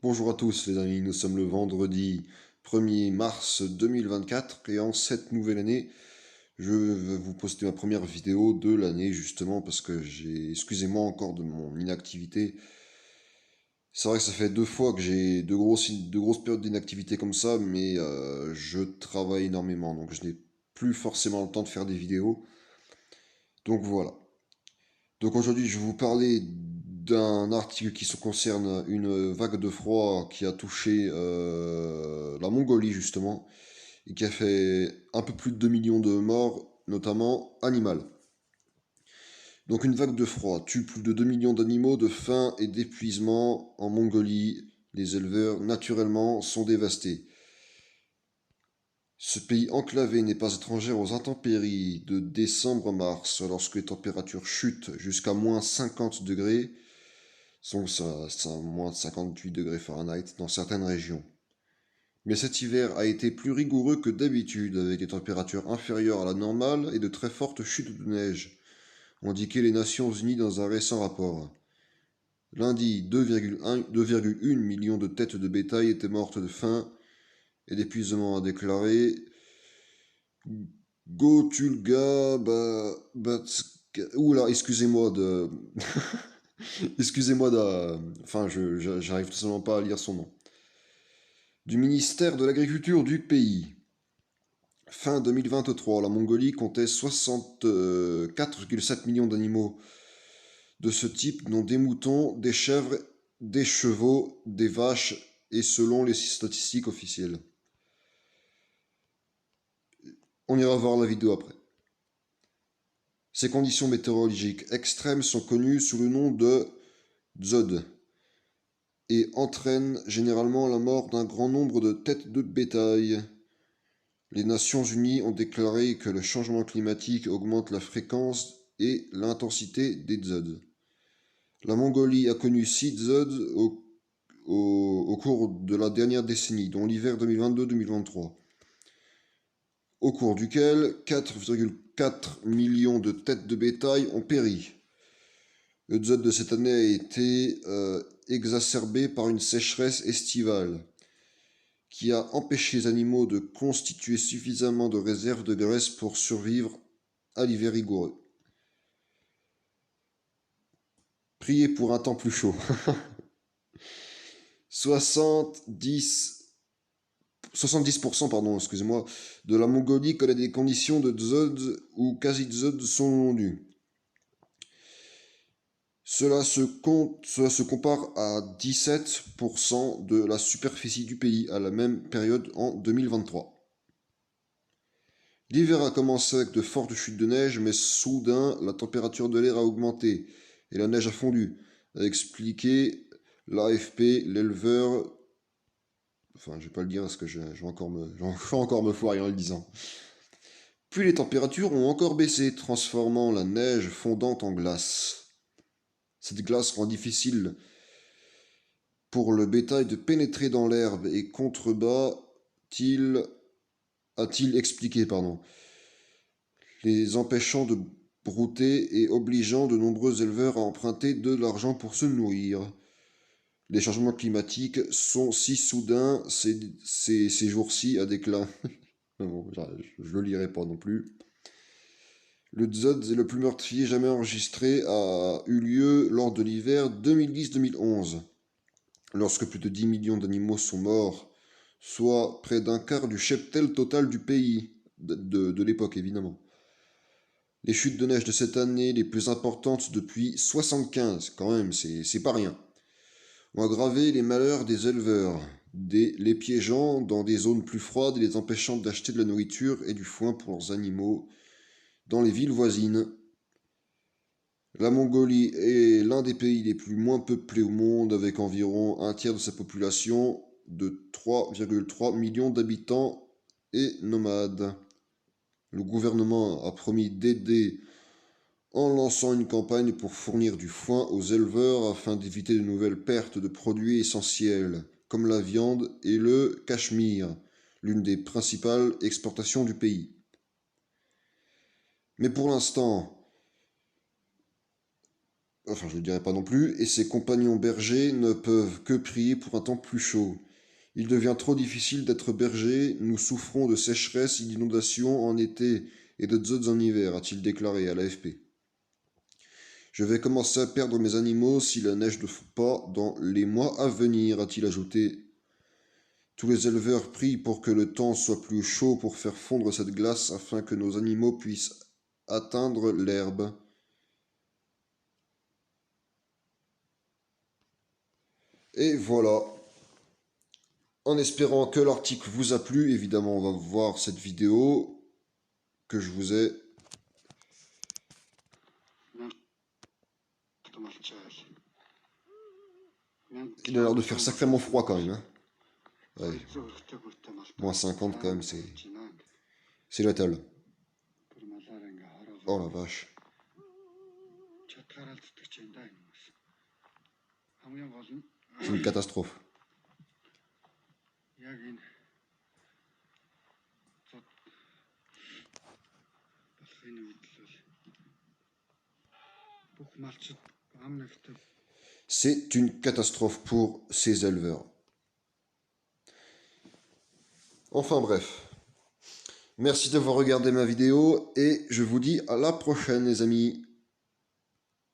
Bonjour à tous les amis, nous sommes le vendredi 1er mars 2024 et en cette nouvelle année, je vais vous poster ma première vidéo de l'année justement parce que excusez-moi encore de mon inactivité. C'est vrai que ça fait 2 fois que j'ai de grosses périodes d'inactivité comme ça, mais je travaille énormément, donc je n'ai plus forcément le temps de faire des vidéos. Donc voilà. Donc aujourd'hui, je vais vous parler d'un article qui se concerne une vague de froid qui a touché la Mongolie justement et qui a fait un peu plus de 2 millions de morts, notamment animales. Donc une vague de froid tue plus de 2 millions d'animaux de faim et d'épuisement en Mongolie. Les éleveurs, naturellement, sont dévastés. Ce pays enclavé n'est pas étranger aux intempéries de décembre-mars, lorsque les températures chutent jusqu'à moins 50 degrés. Donc ça moins de 58 degrés Fahrenheit dans certaines régions. Mais cet hiver a été plus rigoureux que d'habitude, avec des températures inférieures à la normale et de très fortes chutes de neige, ont indiqué les Nations Unies dans un récent rapport. Lundi, 2,1 millions de têtes de bétail étaient mortes de faim et d'épuisement, a déclaré Gotulga Batska. Oula, excusez-moi de. excusez-moi de. Enfin, j'arrive tout simplement pas à lire son nom. Du ministère de l'Agriculture du pays. Fin 2023, la Mongolie comptait 64,7 millions d'animaux de ce type, dont des moutons, des chèvres, des chevaux, des vaches, et selon les statistiques officielles. On ira voir la vidéo après. Ces conditions météorologiques extrêmes sont connues sous le nom de dzod et entraînent généralement la mort d'un grand nombre de têtes de bétail. Les Nations Unies ont déclaré que le changement climatique augmente la fréquence et l'intensité des dzud. La Mongolie a connu 6 dzud au cours de la dernière décennie, dont l'hiver 2022-2023, au cours duquel 4,4 millions de têtes de bétail ont péri. Le dzud de cette année a été exacerbé par une sécheresse estivale qui a empêché les animaux de constituer suffisamment de réserves de graisse pour survivre à l'hiver rigoureux. Priez pour un temps plus chaud. 70, 70% excusez-moi, de la Mongolie connaît des conditions de dzud ou quasi-dzud sont nues. Cela se compare à 17% de la superficie du pays à la même période en 2023. L'hiver a commencé avec de fortes chutes de neige, mais soudain, la température de l'air a augmenté et la neige a fondu, a expliqué l'AFP, l'éleveur. Enfin, je vais pas le dire parce que je vais encore me foirer en le disant. Puis les températures ont encore baissé, transformant la neige fondante en glace. Cette glace rend difficile pour le bétail de pénétrer dans l'herbe et a-t-il expliqué, les empêchant de brouter et obligeant de nombreux éleveurs à emprunter de l'argent pour se nourrir. Les changements climatiques sont si soudains ces jours-ci, a déclaré. Bon, je le lirai pas non plus. Le dzud est le plus meurtrier jamais enregistré a eu lieu lors de l'hiver 2010-2011, lorsque plus de 10 millions d'animaux sont morts, soit près d'un quart du cheptel total du pays, de l'époque évidemment. Les chutes de neige de cette année, les plus importantes depuis 75, quand même, c'est pas rien, ont aggravé les malheurs des éleveurs, les piégeant dans des zones plus froides et les empêchant d'acheter de la nourriture et du foin pour leurs animaux dans les villes voisines. La Mongolie est l'un des pays les plus moins peuplés au monde, avec environ un tiers de sa population de 3,3 millions d'habitants et nomades. Le gouvernement a promis d'aider en lançant une campagne pour fournir du foin aux éleveurs afin d'éviter de nouvelles pertes de produits essentiels, comme la viande et le cachemire, l'une des principales exportations du pays. Mais pour l'instant, enfin je ne le dirai pas non plus, et ses compagnons bergers ne peuvent que prier pour un temps plus chaud. Il devient trop difficile d'être berger, nous souffrons de sécheresse et d'inondations en été et de dzods en hiver, a-t-il déclaré à l'AFP. Je vais commencer à perdre mes animaux si la neige ne fond pas dans les mois à venir, a-t-il ajouté. Tous les éleveurs prient pour que le temps soit plus chaud pour faire fondre cette glace afin que nos animaux puissent atteindre l'herbe. Et voilà. En espérant que l'article vous a plu, évidemment on va voir cette vidéo que je vous ai. Il a l'air de faire sacrément froid quand même. Hein. Ouais. Moins 50 quand même, c'est létal. Oh la vache. C'est une catastrophe. C'est une catastrophe pour ces éleveurs. Enfin bref. Merci d'avoir regardé ma vidéo et je vous dis à la prochaine les amis.